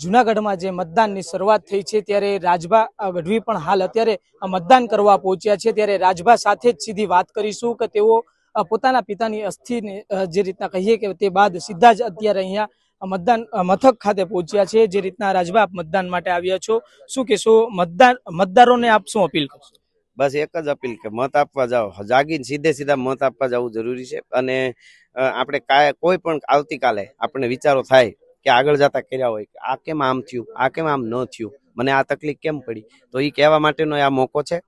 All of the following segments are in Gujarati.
જૂનાગઢમાં જે મતદાનની શરૂઆત થઈ છે ત્યારે રાજભા ગઢવી પણ હાલ અત્યારે મતદાન કરવા પહોંચ્યા છે। ત્યારે રાજભા સાથે જ સીધી વાત કરીશું કે તેઓ પોતાના પિતાની અસ્થિને જે રીતના કહીએ કે તે બાદ સીધા જ અત્યારે અહીંયા મતદાન મથક ખાતે પહોંચ્યા છે। જે રીતના રાજભા આપ મતદાન માટે આવ્યા છો, શું કહેશો? મતદારોને આપ શું અપીલ કરશો? બસ એક જ અપીલ કે મત આપવા જાઓ, જાગીને સીધે મત આપવા જવું જરૂરી છે। અને આપણે કોઈ પણ આવતીકાલે આપણને વિચારો થાય કે આગળ જતા કર્યા હોય કે આ કેમ આમ થયું, આ કેમ આમ ન થયું, મને આ તકલીફ કેમ પડી, તો એ કહેવા માટેનો આ મોકો છે।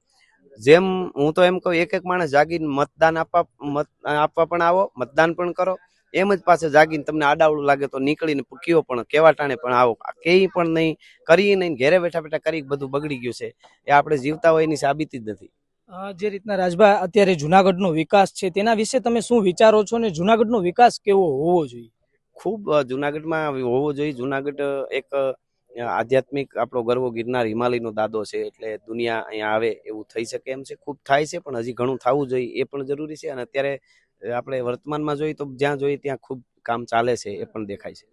જેમ હું તો એમ કહું, એક એક માણસ જાગીને મતદાન આપવા પણ આવો, મતદાન પણ કરો। એમ જ પાસે જાગીને તમને આડાવડું લાગે તો નીકળીને કયો પણ કેવા ટાણે પણ આવો, કેય પણ નહીં, કરી નહીં, ઘેરે બેઠા કરી બધું બગડી ગયું છે। એ આપણે જીવતા હોય એની સાબિતી જ નથી। જે રીતના રાજભા અત્યારે જૂનાગઢનો વિકાસ છે તેના વિશે તમે શું વિચારો છો ને જૂનાગઢનો વિકાસ કેવો હોવો જોઈએ? ખૂબ જૂનાગઢમાં હોવો જોઈએ। જૂનાગઢ એક આધ્યાત્મિક આપણો ગર્વ ગિરનાર હિમાલયનો દાદો છે, એટલે દુનિયા અહીંયા આવે એવું થઈ શકે એમ છે। ખૂબ થાય છે પણ હજી ઘણું થવું જોઈએ, એ પણ જરૂરી છે। અને અત્યારે આપણે વર્તમાનમાં જોઈએ તો જ્યાં જોઈએ ત્યાં ખૂબ કામ ચાલે છે, એ પણ દેખાય છે।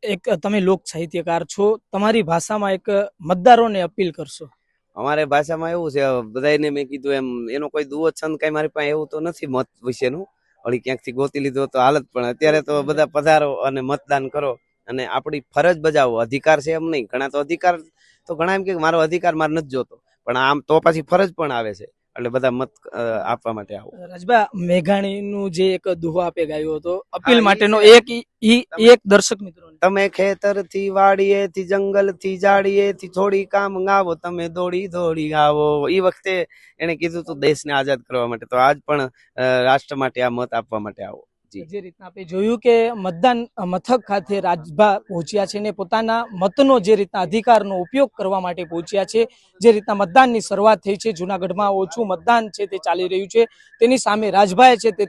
એક તમે લોક સાહિત્યકાર છો, તમારી ભાષામાં એક મતદારોને અપીલ કરશો? અમારે ભાષામાં એવું છે, બધાને મેં કીધું એમ, એનો કોઈ દુઓ છંદ કઈ મારી પાસે એવું તો નથી મત વિશેનું, વળી ક્યાંકથી ગોતી લીધો તો હાલત, પણ અત્યારે તો બધા પધારો અને મતદાન કરો અને આપણી ફરજ બજાવો। અધિકાર છે એમ નહીં, ઘણા તો અધિકાર તો ઘણા એમ કે મારો અધિકાર મારે નથી જોતો, પણ આમ તો પછી ફરજ પણ આવે છે, એટલે બધા મત આપવા માટે આવો। રાજભા મેઘાણીનું જે એક દુહો આપે ગાયો હતો અપીલ માટેનો, એક દર્શક મિત્રો, તમે ખેતરથી વાડીએથી જંગલથી જાડીએથી થોડી કામ ગાવો, તમે દોડી આવો, એ વખતે એને કીધું તું દેશને આઝાદ કરવા માટે, તો આજ પણ રાષ્ટ્ર માટે આ મત આપવા માટે આવો। જે રીતના આપણે જોયું કે મતદાન મથક ખાતે રાજભા પહોંચ્યા છે ને પોતાના મતનો જે રીતના અધિકારનો ઉપયોગ કરવા માટે પહોંચ્યા છે। જે રીતના મતદાનની શરૂઆત થઈ છે, જૂનાગઢમાં ઓછું મતદાન છે તે ચાલી રહ્યું છે, તેની સામે રાજભાએ છે તે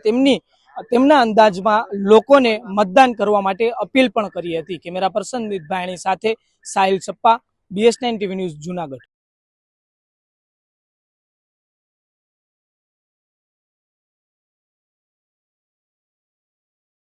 તેમના અંદાજમાં લોકોને મતદાન કરવા માટે અપીલ પણ કરી હતી। કેમેરા પર્સન નિત ભાયણી સાથે Sahil Sappa, BS9 TV news, Junagadh.